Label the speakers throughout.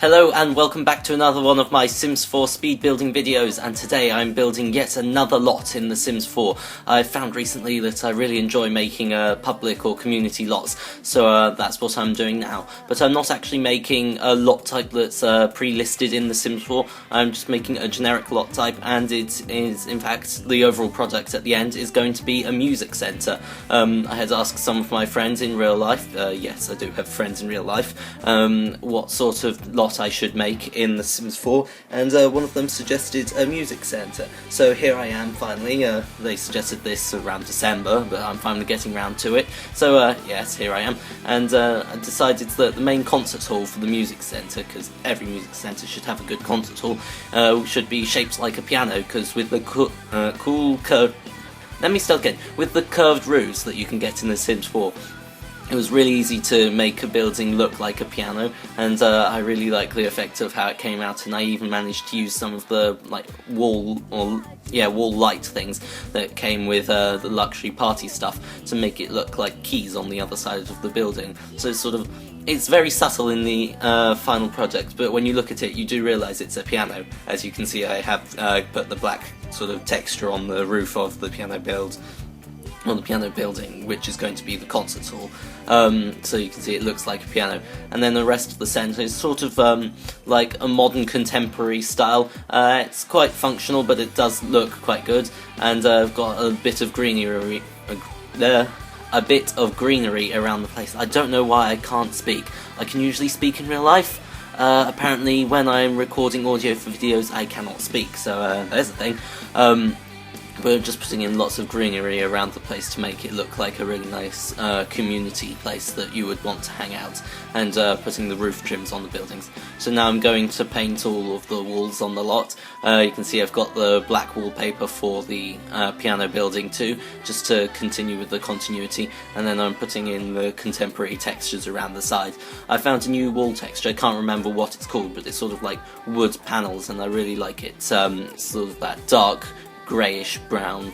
Speaker 1: Hello and welcome back to another one of my Sims 4 speed building videos, and today I'm building yet another lot in The Sims 4. I've found recently that I really enjoy making public or community lots, so that's what I'm doing now. But I'm not actually making a lot type that's pre-listed in The Sims 4, I'm just making a generic lot type, and it is, in fact, the overall product at the end is going to be a music centre. I had asked some of my friends in real life, yes I do have friends in real life, what sort of lot I should make in The Sims 4, and one of them suggested a music centre. So here I am finally. They suggested this around December, but I'm finally getting round to it. So yes, here I am, and I decided that the main concert hall for the music centre, because every music centre should have a good concert hall, should be shaped like a piano, because with the cool curved... Let me start again. With the curved roofs that you can get in The Sims 4, it was really easy to make a building look like a piano, and I really like the effect of how it came out, and I even managed to use some of the wall light things that came with the luxury party stuff to make it look like keys on the other side of the building. So it's very subtle in the final product, but when you look at it you do realise it's a piano. As you can see, I have put the black sort of texture on the roof of the piano building, which is going to be the concert hall. So you can see it looks like a piano, and then the rest of the centre is sort of like a modern contemporary style. It's quite functional, but it does look quite good, and I've got a bit of greenery around the place. I don't know why I can't speak. I can usually speak in real life. Apparently when I'm recording audio for videos I cannot speak, so there's the thing. We're just putting in lots of greenery around the place to make it look like a really nice community place that you would want to hang out, and putting the roof trims on the buildings. So now I'm going to paint all of the walls on the lot. You can see I've got the black wallpaper for the piano building too, just to continue with the continuity, and then I'm putting in the contemporary textures around the side. I found a new wall texture, I can't remember what it's called, but it's sort of like wood panels, and I really like it. It's sort of that dark greyish brown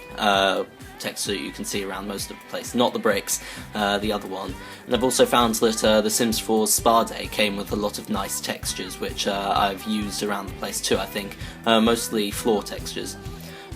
Speaker 1: texture you can see around most of the place, not the bricks, the other one. And I've also found that The Sims 4's Spa Day came with a lot of nice textures, which I've used around the place too, I think, mostly floor textures.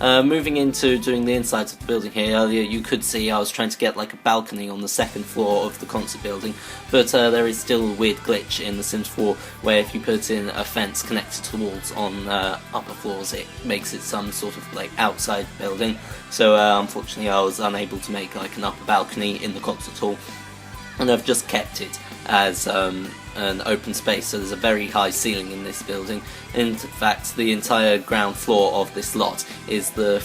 Speaker 1: Moving into doing the insides of the building here, earlier you could see I was trying to get like a balcony on the second floor of the concert building, but there is still a weird glitch in The Sims 4 where if you put in a fence connected to the walls on upper floors, it makes it some sort of like outside building. So unfortunately I was unable to make like an upper balcony in the concert hall, and I've just kept it as an open space, so there's a very high ceiling in this building. In fact, the entire ground floor of this lot is the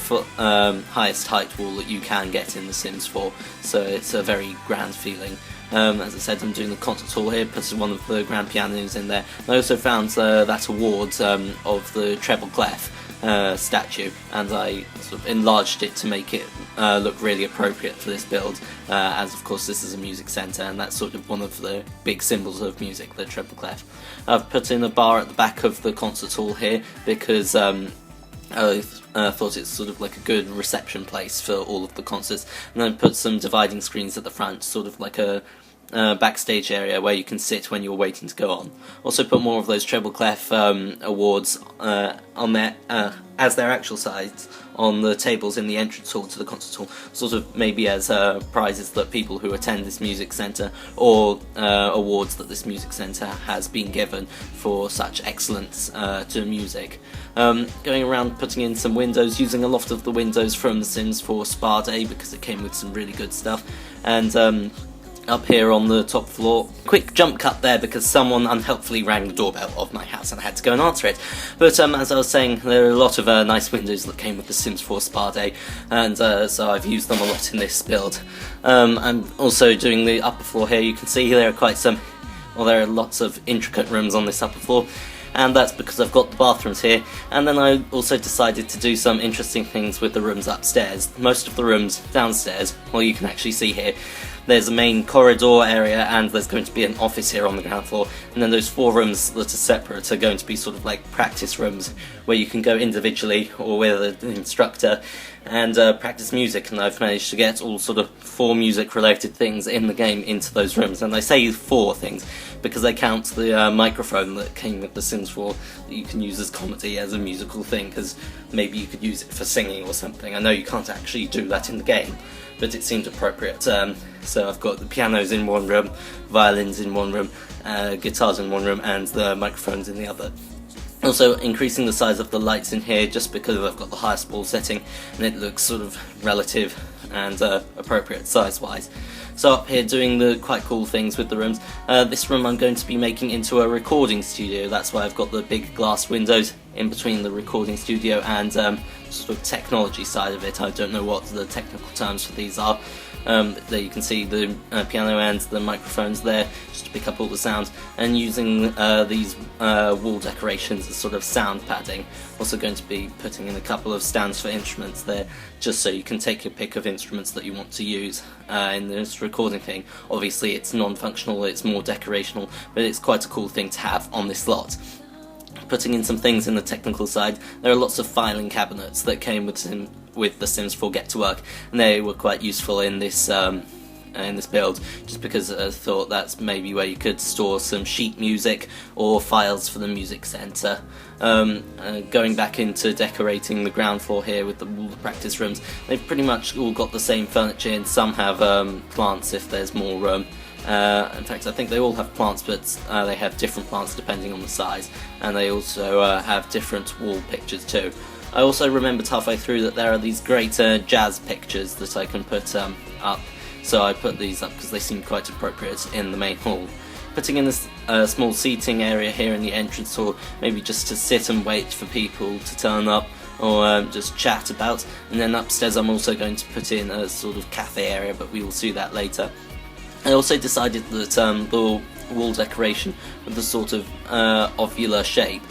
Speaker 1: highest height wall that you can get in The Sims 4, so it's a very grand feeling. As I said, I'm doing the concert hall here, putting one of the grand pianos in there. I also found that award of the treble clef statue, and I sort of enlarged it to make it look really appropriate for this build, as of course this is a music centre, and that's sort of one of the big symbols of music, the treble clef. I've put in a bar at the back of the concert hall here because I thought it's sort of like a good reception place for all of the concerts, and then put some dividing screens at the front, sort of like a backstage area where you can sit when you're waiting to go on. Also put more of those treble clef awards on there as their actual size on the tables in the entrance hall to the concert hall, sort of maybe as prizes that people who attend this music centre, or awards that this music centre has been given for such excellence to music. Going around putting in some windows, using a lot of the windows from The Sims 4 Spa Day because it came with some really good stuff, and up here on the top floor, quick jump cut there because someone unhelpfully rang the doorbell of my house and I had to go and answer it. But as I was saying, there are a lot of nice windows that came with The Sims 4 Spa Day, and so I've used them a lot in this build. I'm also doing the upper floor here. You can see there are lots of intricate rooms on this upper floor, and that's because I've got the bathrooms here, and then I also decided to do some interesting things with the rooms upstairs. Most of the rooms downstairs, well, you can actually see here, there's a main corridor area, and there's going to be an office here on the ground floor, and then those 4 rooms that are separate are going to be sort of like practice rooms where you can go individually or with an instructor and practice music, and I've managed to get all sort of 4 music related things in the game into those rooms. And I say 4 things because I count the microphone that came with The Sims 4 that you can use as comedy as a musical thing, because maybe you could use it for singing or something. I know you can't actually do that in the game, but it seemed appropriate. So I've got the pianos in one room, violins in one room, guitars in one room, and the microphones in the other. Also increasing the size of the lights in here just because I've got the highest wall setting and it looks sort of relative and appropriate size-wise. So up here doing the quite cool things with the rooms. This room I'm going to be making into a recording studio. That's why I've got the big glass windows in between the recording studio and sort of technology side of it. I don't know what the technical terms for these are. There you can see the piano and the microphones there, just to pick up all the sounds, and using these wall decorations as sort of sound padding. Also going to be putting in a couple of stands for instruments there, just so you can take your pick of instruments that you want to use in this recording thing. Obviously it's non-functional, it's more decorational, but it's quite a cool thing to have on this lot. Putting in some things in the technical side, there are lots of filing cabinets that came with The Sims 4 Get to Work, and they were quite useful in this build, just because I thought that's maybe where you could store some sheet music or files for the music centre. Going back into decorating the ground floor here with the practice rooms, they've pretty much all got the same furniture, and some have plants if there's more room. In fact, I think they all have plants, but they have different plants depending on the size, and they also have different wall pictures too. I also remembered halfway through that there are these great jazz pictures that I can put up, so I put these up because they seem quite appropriate in the main hall. Putting in this small seating area here in the entrance hall, maybe just to sit and wait for people to turn up, or just chat about. And then upstairs I'm also going to put in a sort of cafe area, but we will see that later. I also decided that the wall decoration with the sort of ovular shape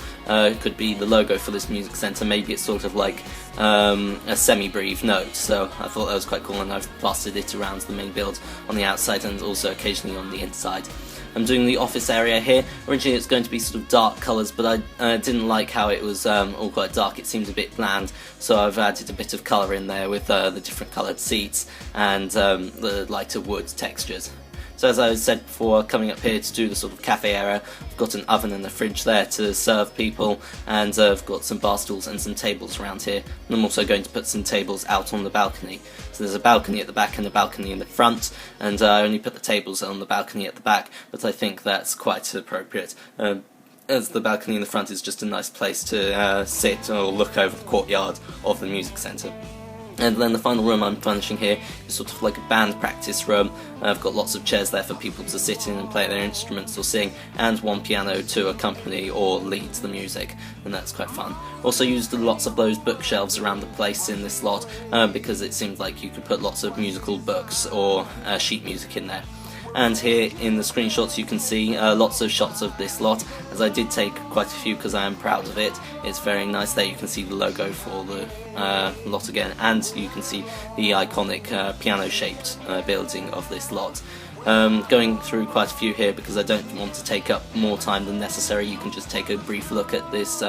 Speaker 1: could be the logo for this music centre. Maybe it's sort of like a semi-brief note, so I thought that was quite cool, and I've plastered it around the main build on the outside and also occasionally on the inside. I'm doing the office area here. Originally it's going to be sort of dark colours, but I didn't like how it was all quite dark. It seemed a bit bland, so I've added a bit of colour in there with the different coloured seats and the lighter wood textures. So as I said before, coming up here to do the sort of cafe area, I've got an oven and a fridge there to serve people, and I've got some bar stools and some tables around here. And I'm also going to put some tables out on the balcony. So there's a balcony at the back and a balcony in the front, and I only put the tables on the balcony at the back, but I think that's quite appropriate. As the balcony in the front is just a nice place to sit or look over the courtyard of the music centre. And then the final room I'm furnishing here is sort of like a band practice room. I've got lots of chairs there for people to sit in and play their instruments or sing, and one piano to accompany or lead the music, and that's quite fun. Also used lots of those bookshelves around the place in this lot, because it seemed like you could put lots of musical books or sheet music in there. And here in the screenshots you can see lots of shots of this lot, as I did take quite a few because I am proud of it. It's very nice. There you can see the logo for the lot again, and you can see the iconic piano-shaped building of this lot. Going through quite a few here because I don't want to take up more time than necessary. You can just take a brief look at this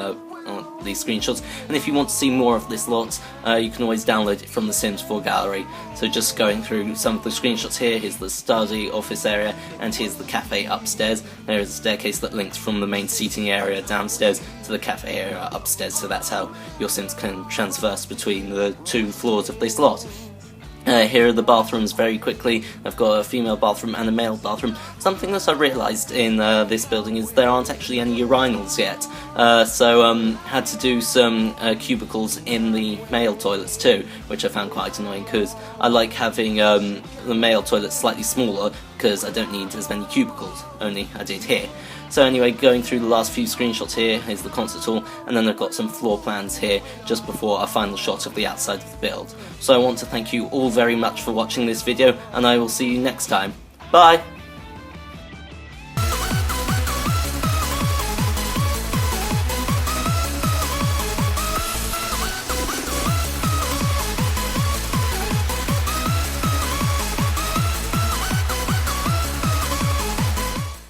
Speaker 1: these screenshots, and if you want to see more of this lot, you can always download it from the Sims 4 gallery. So just going through some of the screenshots here, here's the study office area, and here's the cafe upstairs. There is a staircase that links from the main seating area downstairs to the cafe area upstairs, so that's how your Sims can transverse between the 2 floors of this lot. Here are the bathrooms very quickly. I've got a female bathroom and a male bathroom. Something that I realised in this building is there aren't actually any urinals yet, so had to do some cubicles in the male toilets too, which I found quite annoying because I like having the male toilet slightly smaller because I don't need as many cubicles, only I did here. So anyway, going through the last few screenshots here is the concert hall, and then I've got some floor plans here just before a final shot of the outside of the build. So I want to thank you all very much for watching this video, and I will see you next time. Bye!